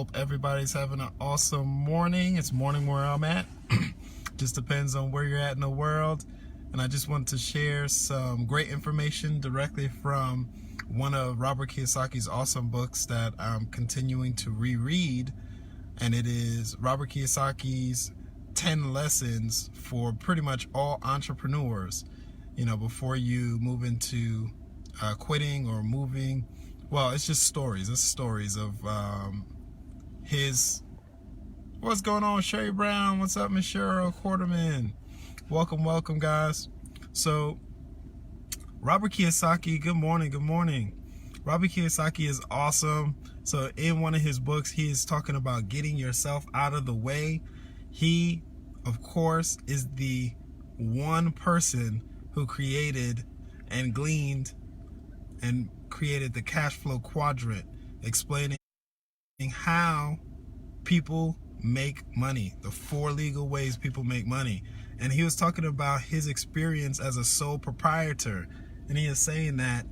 Hope everybody's having an awesome morning. It's morning where I'm at. Just depends on where you're at in the world. And I just want to share some great information directly from one of Robert Kiyosaki's awesome books that I'm continuing to reread. And it is Robert Kiyosaki's 10 lessons for pretty much all entrepreneurs. You know, before you move into quitting or moving. Well, it's just stories. It's stories of what's going on, Sherry Brown? What's up, Miss Cheryl Quarterman? Welcome, guys. So, Robert Kiyosaki, good morning. Robert Kiyosaki is awesome. So, in one of his books, he is talking about getting yourself out of the way. He, of course, is the one person who created and gleaned and created the cash flow quadrant, explaining how people make money, the 4 legal ways people make money. And he was talking about his experience as a sole proprietor. And he is saying that,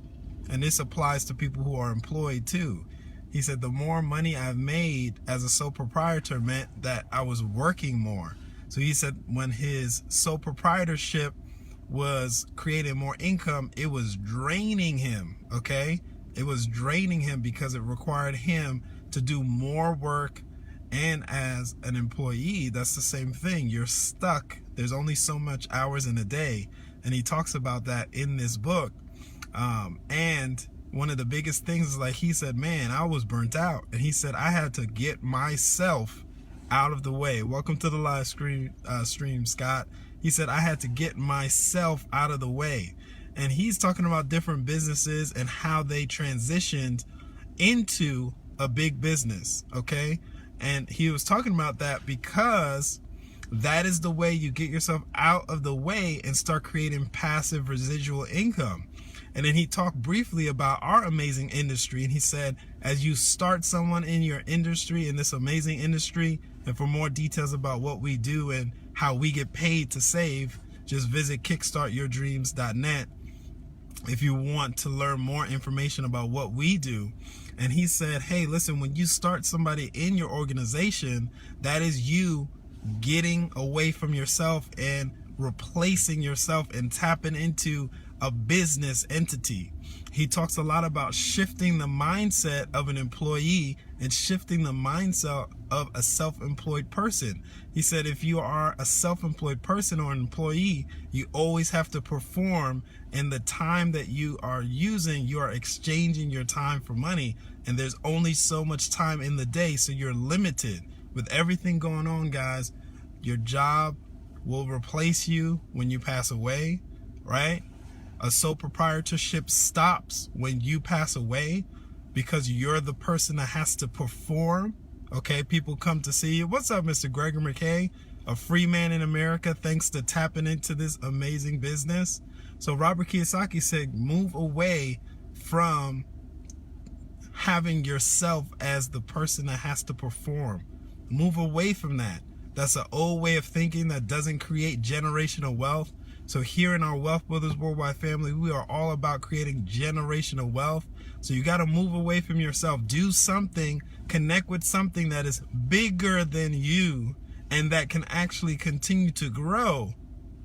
and this applies to people who are employed too. He said, the more money I've made as a sole proprietor meant that I was working more. So he said when his sole proprietorship was creating more income, it was draining him, okay? It was draining him because it required him to do more work. And as an employee, that's the same thing. You're stuck. There's only so much hours in a day. And he talks about that in this book. And one of the biggest things is, like he said, man, I was burnt out. And he said, I had to get myself out of the way. Welcome to the live stream, Scott. He said, I had to get myself out of the way. And he's talking about different businesses and how they transitioned into a big business, okay? And he was talking about that because that is the way you get yourself out of the way and start creating passive residual income. And then he talked briefly about our amazing industry. And he said, as you start someone in your industry, in this amazing industry, and for more details about what we do and how we get paid to save, just visit kickstartyourdreams.net if you want to learn more information about what we do. And he said, hey, listen, when you start somebody in your organization, that is you getting away from yourself and replacing yourself and tapping into a business entity. He talks a lot about shifting the mindset of an employee and shifting the mindset of a self-employed person. He said if you are a self-employed person or an employee, you always have to perform, and the time that you are using, you are exchanging your time for money, and there's only so much time in the day, so you're limited. With everything going on, guys, your job will replace you when you pass away, right? A sole proprietorship stops when you pass away because you're the person that has to perform. Okay, people come to see you. What's up, Mr. Gregor McKay? A free man in America thanks to tapping into this amazing business. So Robert Kiyosaki said, move away from having yourself as the person that has to perform. Move away from that. That's an old way of thinking that doesn't create generational wealth. So here in our Wealth Builders Worldwide family, we are all about creating generational wealth. So you got to move away from yourself. Do something, connect with something that is bigger than you and that can actually continue to grow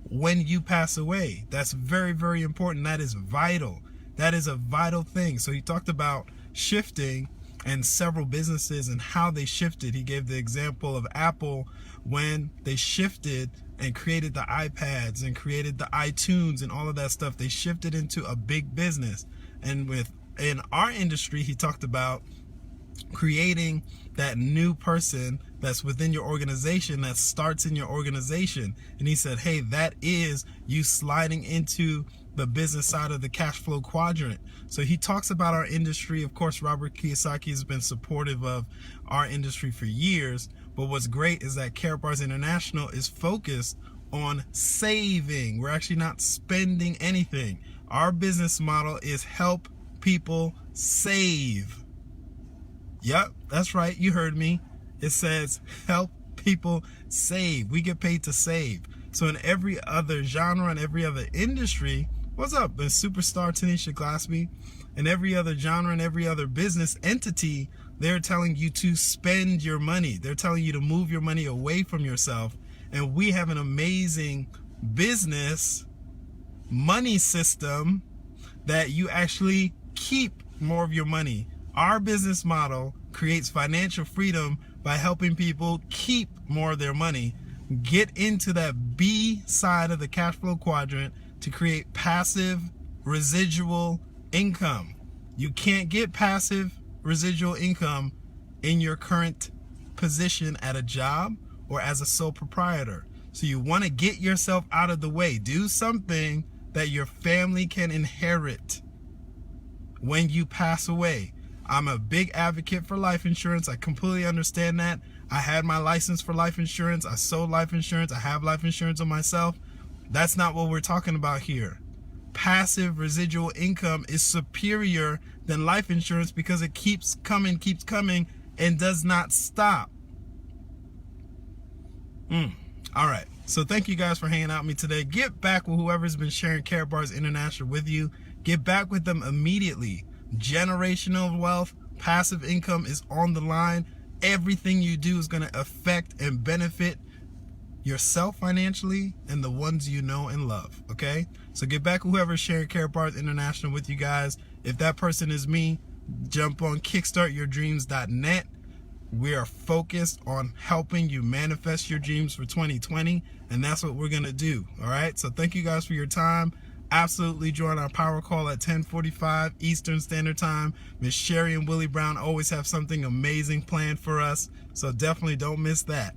when you pass away. That's very, very important. That is vital. That is a vital thing. So he talked about shifting and several businesses and how they shifted. He gave the example of Apple when they shifted and created the iPads and created the iTunes and all of that stuff. They shifted into a big business. And in our industry, he talked about creating that new person that's within your organization, that starts in your organization. And he said, hey, that is you sliding into the business side of the cash flow quadrant. So he talks about our industry. Of course, Robert Kiyosaki has been supportive of our industry for years. But what's great is that Karatbars International is focused on saving. We're actually not spending anything. Our business model is help people save. Yep, that's right. You heard me. It says help people save. We get paid to save. So in every other genre and every other industry, what's up, the superstar Tanisha Glassby, in every other genre and every other business entity, They're telling you to spend your money. They're telling you to move your money away from yourself. And we have an amazing business money system that you actually keep more of your money. Our business model creates financial freedom by helping people keep more of their money, get into that B side of the cash flow quadrant to create passive residual income. You can't get passive residual income in your current position at a job or as a sole proprietor. So you want to get yourself out of the way. Do something that your family can inherit when you pass away. I'm a big advocate for life insurance. I completely understand that. I had my license for life insurance. I sold life insurance. I have life insurance on myself. That's not what we're talking about here. Passive residual income is superior than life insurance because it keeps coming, and does not stop. All right. So thank you guys for hanging out with me today. Get back with whoever's been sharing Carrot Bars International with you. Get back with them immediately. Generational wealth, passive income is on the line. Everything you do is going to affect and benefit yourself financially and the ones you know and love. Okay? So get back with whoever's sharing Carrot Bars International with you guys. If that person is me, jump on kickstartyourdreams.net. We are focused on helping you manifest your dreams for 2020, and that's what we're going to do. All right? So thank you guys for your time. Absolutely join our power call at 10:45 Eastern Standard Time. Miss Sherry and Willie Brown always have something amazing planned for us, so definitely don't miss that.